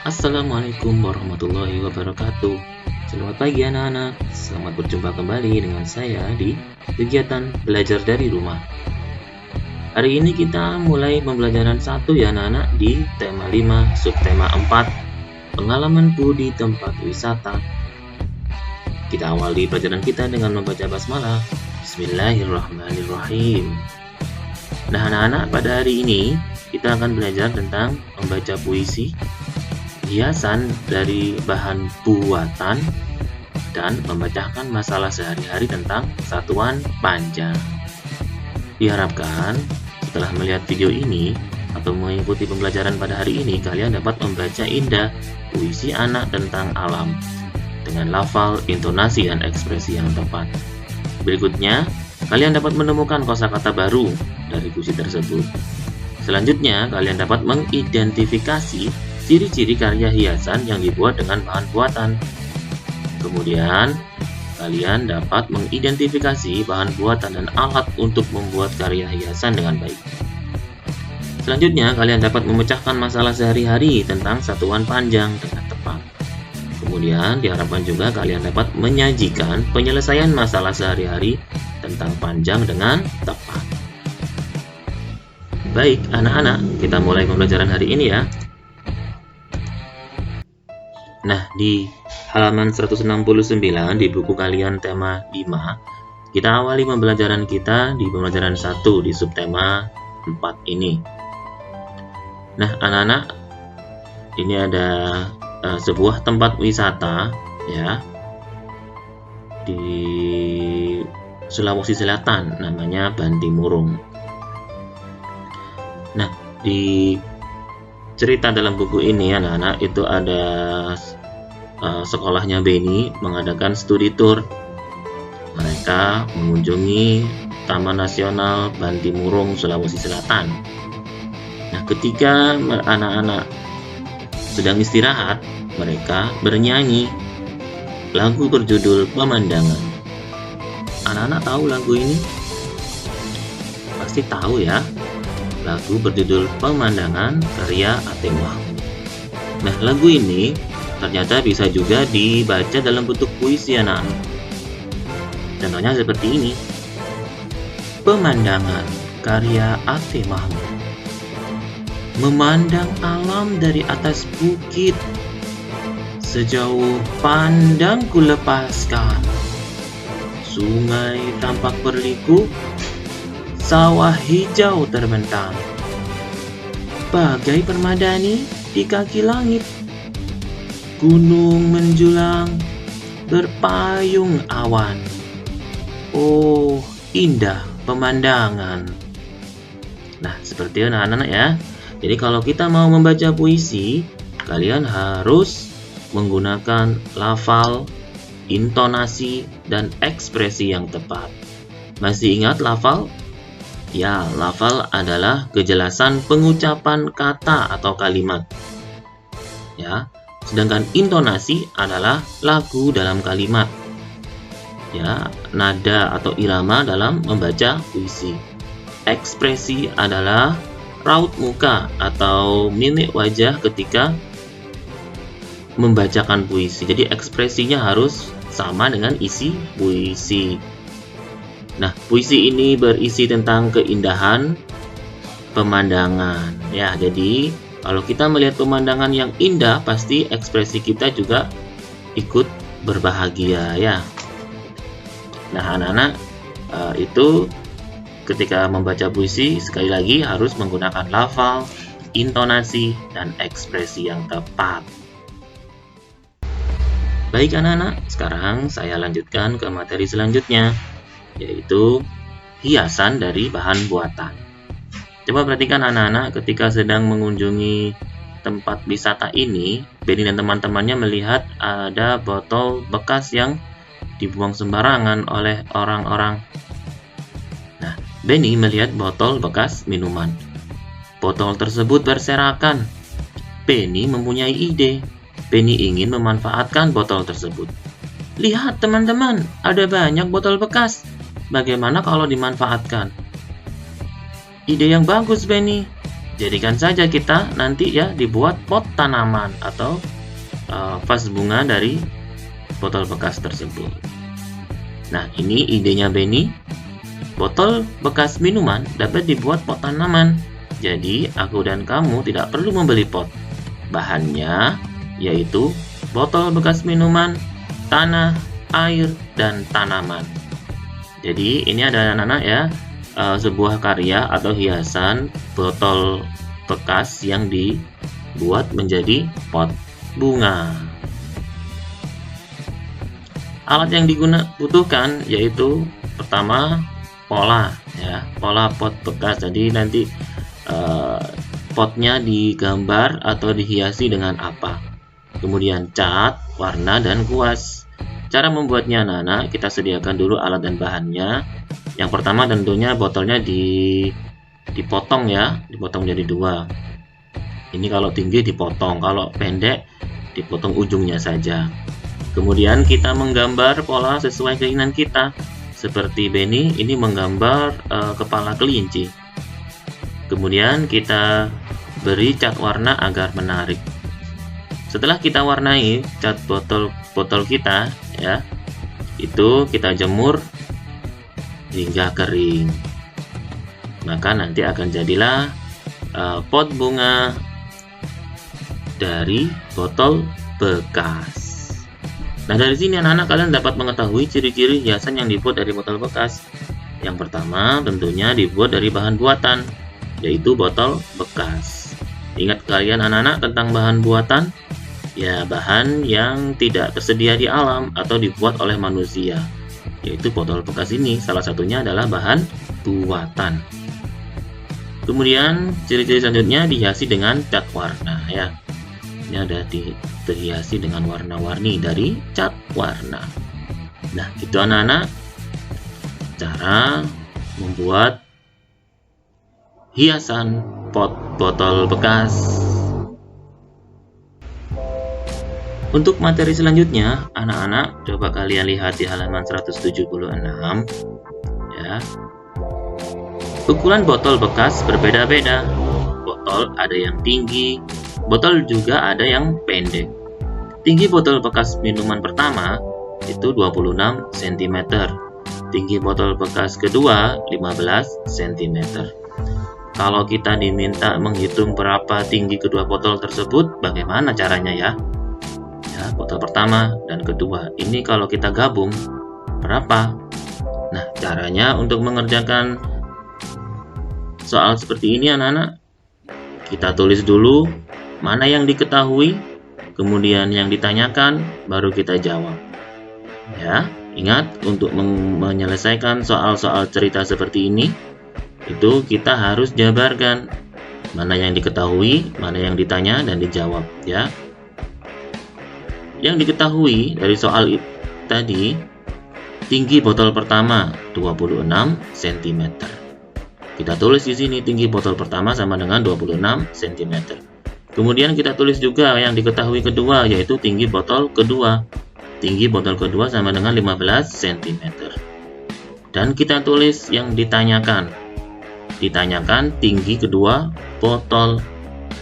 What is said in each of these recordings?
Assalamualaikum warahmatullahi wabarakatuh. Selamat pagi anak-anak. Selamat berjumpa kembali dengan saya di kegiatan belajar dari rumah. Hari ini kita mulai pembelajaran 1 ya anak-anak di tema 5, subtema 4, pengalamanku di tempat wisata. Kita awali pelajaran kita dengan membaca basmalah. Bismillahirrahmanirrahim. Nah anak-anak, pada hari ini kita akan belajar tentang membaca puisi, hiasan dari bahan buatan, dan memecahkan masalah sehari-hari tentang satuan panjang. Diharapkan setelah melihat video ini atau mengikuti pembelajaran pada hari ini, kalian dapat membaca indah puisi anak tentang alam dengan lafal, intonasi, dan ekspresi yang tepat. Berikutnya, kalian dapat menemukan kosakata baru dari puisi tersebut. Selanjutnya, kalian dapat mengidentifikasi ciri-ciri karya hiasan yang dibuat dengan bahan buatan. Kemudian, kalian dapat mengidentifikasi bahan buatan dan alat untuk membuat karya hiasan dengan baik. Selanjutnya, kalian dapat memecahkan masalah sehari-hari tentang satuan panjang dengan tepat. Kemudian, diharapkan juga kalian dapat menyajikan penyelesaian masalah sehari-hari tentang panjang dengan tepat. Baik, anak-anak, kita mulai pembelajaran hari ini ya. Nah, di halaman 169 di buku kalian tema 5, kita awali pembelajaran kita di pembelajaran 1 di subtema 4 ini. Nah, anak-anak, ini ada sebuah tempat wisata ya di Sulawesi Selatan, namanya Bantimurung. Nah, di cerita dalam buku ini anak-anak itu ada sekolahnya Beni mengadakan studi tour. Mereka mengunjungi Taman Nasional Bantimurung, Sulawesi Selatan. Nah, ketika anak-anak sedang istirahat, mereka bernyanyi lagu berjudul Pemandangan. Anak-anak tahu lagu ini? Pasti tahu ya. Lagu berjudul Pemandangan karya Ate Mahmud. Nah, lagu ini ternyata bisa juga dibaca dalam bentuk puisi anak-anak. Contohnya seperti ini. Pemandangan karya Ate Mahmud. Memandang alam dari atas bukit, sejauh pandang ku lepaskan. Sungai tampak berliku, sawah hijau terbentang, bagai permadani di kaki langit. Gunung menjulang, berpayung awan. Oh, indah pemandangan. Nah, seperti itu anak-anak ya. Jadi kalau kita mau membaca puisi, kalian harus menggunakan lafal, intonasi, dan ekspresi yang tepat. Masih ingat lafal? Ya, lafal adalah kejelasan pengucapan kata atau kalimat. Ya, sedangkan intonasi adalah lagu dalam kalimat. Ya, nada atau irama dalam membaca puisi. Ekspresi adalah raut muka atau mimik wajah ketika membacakan puisi. Jadi ekspresinya harus sama dengan isi puisi. Nah, puisi ini berisi tentang keindahan pemandangan. Ya, jadi kalau kita melihat pemandangan yang indah, pasti ekspresi kita juga ikut berbahagia ya. Nah, anak-anak, itu ketika membaca puisi sekali lagi harus menggunakan lafal, intonasi, dan ekspresi yang tepat. Baik anak-anak, sekarang saya lanjutkan ke materi selanjutnya, yaitu hiasan dari bahan buatan. Coba perhatikan anak-anak, ketika sedang mengunjungi tempat wisata ini, Beni dan teman-temannya melihat ada botol bekas yang dibuang sembarangan oleh orang-orang. Nah, Beni melihat botol bekas minuman. Botol tersebut berserakan. Beni mempunyai ide. Beni ingin memanfaatkan botol tersebut. Lihat teman-teman, ada banyak botol bekas. Bagaimana kalau dimanfaatkan? Ide yang bagus, Beni. Jadikan saja kita nanti ya dibuat pot tanaman atau vas bunga dari botol bekas tersebut. Nah, ini idenya Benny. Botol bekas minuman dapat dibuat pot tanaman. Jadi, aku dan kamu tidak perlu membeli pot. Bahannya yaitu botol bekas minuman, tanah, air, dan tanaman. Jadi, ini ada anak-anak ya, sebuah karya atau hiasan botol bekas yang dibuat menjadi pot bunga. Alat yang dibutuhkan yaitu pertama pola ya, pola pot bekas. Jadi nanti potnya digambar atau dihiasi dengan apa. Kemudian cat, warna, dan kuas. Cara membuatnya anak-anak, kita sediakan dulu alat dan bahannya. Yang pertama tentunya botolnya dipotong ya, dipotong jadi dua. Ini kalau tinggi dipotong, kalau pendek dipotong ujungnya saja. Kemudian kita menggambar pola sesuai keinginan kita. Seperti Benny ini menggambar kepala kelinci. Kemudian kita beri cat warna agar menarik. Setelah kita warnai cat botol kita ya, itu kita jemur hingga kering. Maka nanti akan jadilah pot bunga dari botol bekas. Nah, dari sini anak-anak kalian dapat mengetahui ciri-ciri hiasan yang dibuat dari botol bekas. Yang pertama tentunya dibuat dari bahan buatan, yaitu botol bekas. Ingat kalian anak-anak tentang bahan buatan? Ya, bahan yang tidak tersedia di alam atau dibuat oleh manusia. Yaitu botol bekas ini salah satunya adalah bahan buatan. Kemudian ciri-ciri selanjutnya dihiasi dengan cat warna ya. Ini ada terhiasi dengan warna-warni dari cat warna. Nah, itu anak-anak cara membuat hiasan pot botol bekas. Untuk materi selanjutnya, anak-anak coba kalian lihat di halaman 176 ya. Ukuran botol bekas berbeda-beda. Botol ada yang tinggi, botol juga ada yang pendek. Tinggi botol bekas minuman pertama itu 26 cm. Tinggi botol bekas kedua 15 cm. Kalau kita diminta menghitung berapa tinggi kedua botol tersebut, bagaimana caranya ya? Ya, botol pertama dan kedua. Ini kalau kita gabung berapa? Nah, caranya untuk mengerjakan soal seperti ini anak-anak, kita tulis dulu mana yang diketahui, kemudian yang ditanyakan, baru kita jawab. Ya, ingat untuk menyelesaikan soal-soal cerita seperti ini, itu kita harus jabarkan mana yang diketahui, mana yang ditanya dan dijawab ya. Yang diketahui dari soal tadi, tinggi botol pertama 26 cm. Kita tulis di sini tinggi botol pertama sama dengan 26 cm. Kemudian kita tulis juga yang diketahui kedua, yaitu tinggi botol kedua. Tinggi botol kedua sama dengan 15 cm. Dan kita tulis yang ditanyakan. Ditanyakan tinggi kedua botol.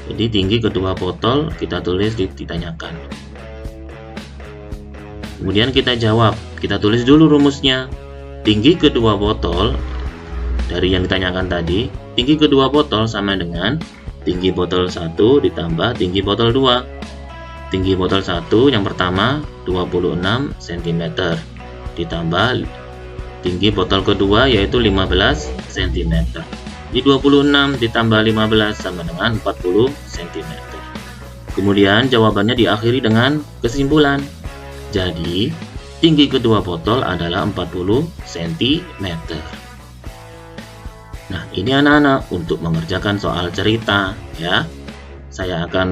Jadi tinggi kedua botol kita tulis ditanyakan. Kemudian kita jawab. Kita tulis dulu rumusnya. Tinggi kedua botol dari yang ditanyakan tadi, tinggi kedua botol sama dengan tinggi botol 1 ditambah tinggi botol 2. Tinggi botol 1 yang pertama 26 cm ditambah tinggi botol kedua yaitu 15 cm. Di 26 ditambah 15 sama dengan 40 cm. Kemudian jawabannya diakhiri dengan kesimpulan. Jadi, tinggi kedua botol adalah 40 cm. Nah, ini anak-anak untuk mengerjakan soal cerita ya. Saya akan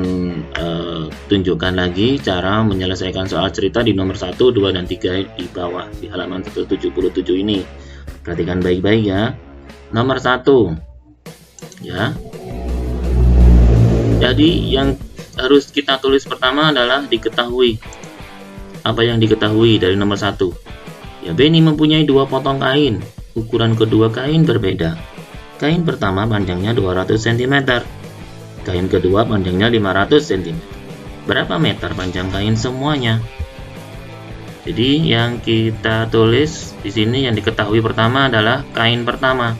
tunjukkan lagi cara menyelesaikan soal cerita di nomor 1, 2, dan 3 di bawah di halaman 177 ini. Perhatikan baik-baik ya. Nomor 1 ya. Jadi yang harus kita tulis pertama adalah diketahui. Apa yang diketahui dari nomor 1? Ya, Benny mempunyai 2 potong kain. Ukuran kedua kain berbeda. Kain pertama panjangnya 200 cm, Kain kedua panjangnya 500 cm. Berapa meter panjang kain semuanya? Jadi yang kita tulis di sini yang diketahui pertama adalah kain pertama.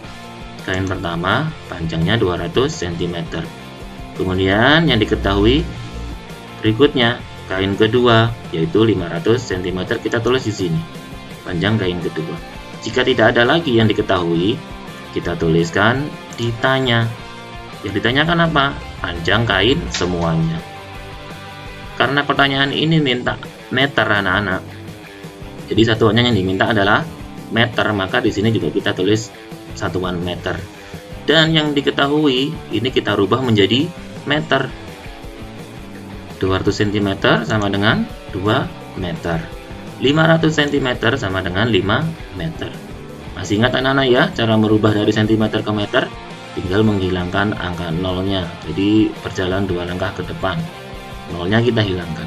Kain pertama panjangnya 200 cm. Kemudian yang diketahui berikutnya kain kedua yaitu 500 cm, kita tulis di sini panjang kain kedua. Jika tidak ada lagi yang diketahui, kita tuliskan ditanya. Yang ditanyakan apa? Panjang kain semuanya. Karena pertanyaan ini minta meter anak-anak, jadi satuannya yang diminta adalah meter, maka di sini juga kita tulis satuan meter. Dan yang diketahui ini kita rubah menjadi meter. 200 cm sama dengan 2 meter. 500 cm sama dengan 5 meter. Masih ingat anak-anak ya cara merubah dari cm ke meter? Tinggal menghilangkan angka nolnya. Jadi berjalan 2 langkah ke depan. Nolnya kita hilangkan.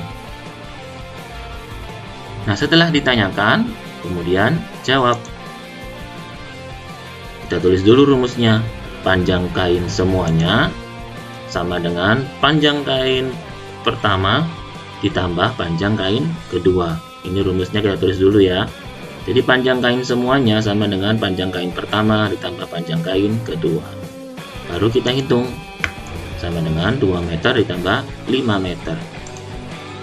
Nah, setelah ditanyakan, kemudian jawab. Kita tulis dulu rumusnya. Panjang kain semuanya sama dengan panjang kain pertama ditambah panjang kain kedua. Ini rumusnya kita tulis dulu ya. Jadi panjang kain semuanya sama dengan panjang kain pertama ditambah panjang kain kedua. Baru kita hitung. Sama dengan 2 meter ditambah 5 meter.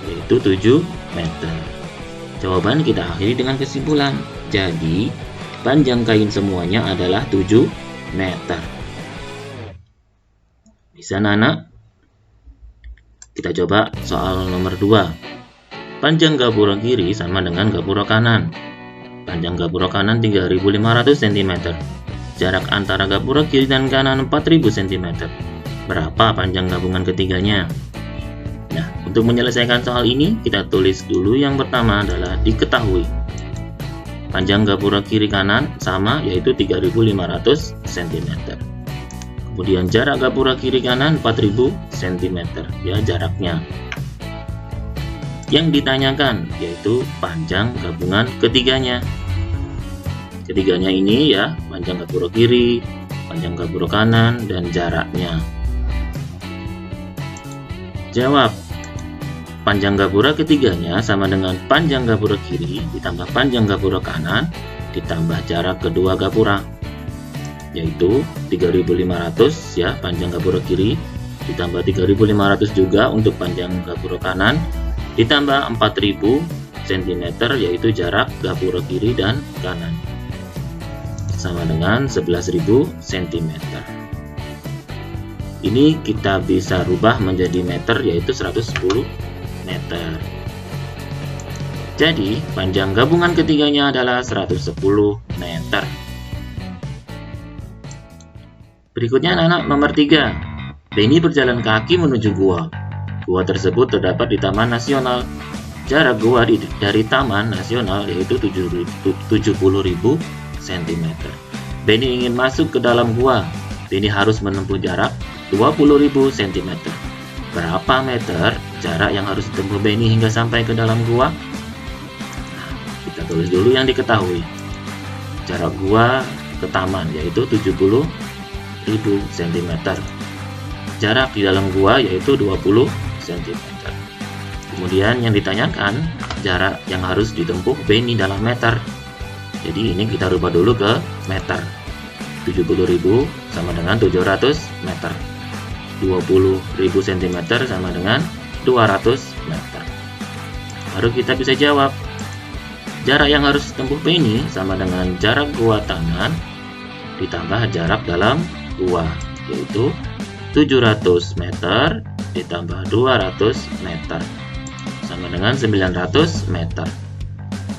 Yaitu 7 meter. Jawaban kita akhiri dengan kesimpulan. Jadi, panjang kain semuanya adalah 7 meter. Bisa anak-anak? Kita coba soal nomor 2. Panjang gapura kiri sama dengan gapura kanan. Panjang gapura kanan 3.500 cm. Jarak antara gapura kiri dan kanan 4.000 cm. Berapa panjang gabungan ketiganya? Nah, untuk menyelesaikan soal ini, kita tulis dulu yang pertama adalah diketahui. Panjang gapura kiri kanan sama, yaitu 3.500 cm. Kemudian jarak gapura kiri kanan 4.000 cm, ya jaraknya. Yang ditanyakan yaitu panjang gabungan ketiganya. Ketiganya ini ya, panjang gapura kiri, panjang gapura kanan, dan jaraknya. Jawab. Panjang gapura ketiganya sama dengan panjang gapura kiri ditambah panjang gapura kanan ditambah jarak kedua gapura, yaitu 3.500 ya panjang gapura kiri ditambah 3.500 juga untuk panjang gapura kanan ditambah 4.000 cm yaitu jarak gapura kiri dan kanan sama dengan 11.000 cm. Ini kita bisa rubah menjadi meter yaitu 110 meter. Jadi panjang gabungan ketiganya adalah 110 meter. Berikutnya anak-anak nomor 3. Benny berjalan kaki menuju gua. Gua tersebut terdapat di Taman Nasional. Jarak gua dari Taman Nasional yaitu 70.000 cm. Benny ingin masuk ke dalam gua. Benny harus menempuh jarak 20.000 cm. Berapa meter jarak yang harus ditempuh Benny hingga sampai ke dalam gua? Nah, kita tulis dulu yang diketahui. Jarak gua ke taman yaitu 70.000 cm. Jarak di dalam gua yaitu 20 cm. Kemudian yang ditanyakan jarak yang harus ditempuh Benny dalam meter. Jadi ini kita rubah dulu ke meter. 70.000 sama dengan 700 meter. 20.000 cm sama dengan 200 meter. Baru kita bisa jawab. Jarak yang harus ditempuh Benny sama dengan jarak gua taman ditambah jarak dalam gua, yaitu 700 meter ditambah 200 meter sama dengan 900 meter.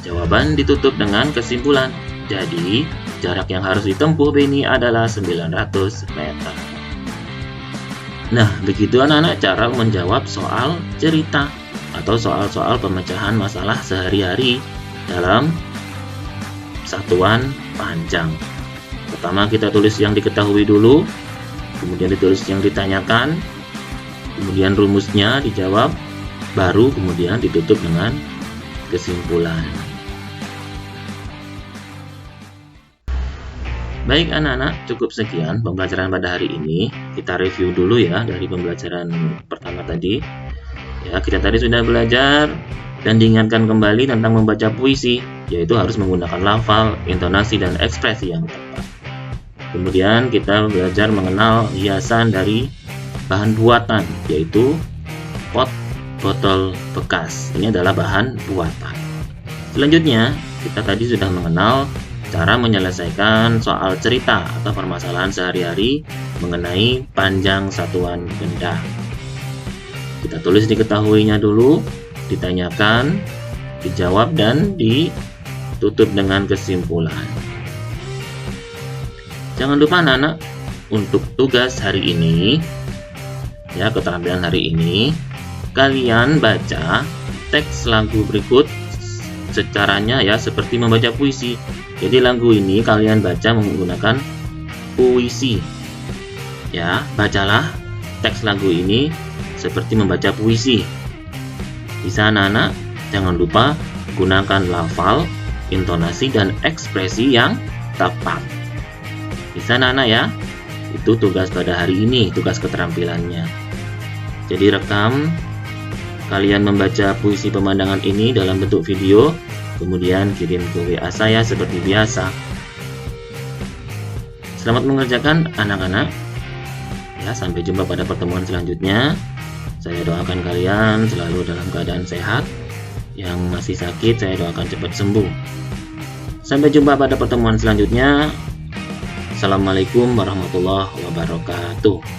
Jawaban ditutup dengan kesimpulan. Jadi, jarak yang harus ditempuh Benny adalah 900 meter. Nah, begitu anak-anak cara menjawab soal cerita atau soal-soal pemecahan masalah sehari-hari dalam satuan panjang. Pertama kita tulis yang diketahui dulu, kemudian ditulis yang ditanyakan, kemudian rumusnya dijawab, baru kemudian ditutup dengan kesimpulan. Baik anak-anak, cukup sekian pembelajaran pada hari ini. Kita review dulu ya dari pembelajaran pertama tadi. Ya, kita tadi sudah belajar dan diingatkan kembali tentang membaca puisi, yaitu harus menggunakan lafal, intonasi, dan ekspresi yang tepat. Kemudian kita belajar mengenal hiasan dari bahan buatan, yaitu pot botol bekas. Ini adalah bahan buatan. Selanjutnya, kita tadi sudah mengenal cara menyelesaikan soal cerita atau permasalahan sehari-hari mengenai panjang satuan benda. Kita tulis diketahuinya dulu, ditanyakan, dijawab, dan ditutup dengan kesimpulan. Jangan lupa anak-anak, untuk tugas hari ini, ya keterampilan hari ini, kalian baca teks lagu berikut secaranya ya seperti membaca puisi. Jadi lagu ini kalian baca menggunakan puisi. Ya, bacalah teks lagu ini seperti membaca puisi. Bisa anak-anak, jangan lupa gunakan lafal, intonasi, dan ekspresi yang tepat. Bisa anak-anak ya. Itu tugas pada hari ini, tugas keterampilannya. Jadi rekam kalian membaca puisi pemandangan ini dalam bentuk video, kemudian kirim ke WA saya seperti biasa. Selamat mengerjakan anak-anak. Ya, sampai jumpa pada pertemuan selanjutnya. Saya doakan kalian selalu dalam keadaan sehat. Yang masih sakit, saya doakan cepat sembuh. Sampai jumpa pada pertemuan selanjutnya. Assalamualaikum warahmatullahi wabarakatuh.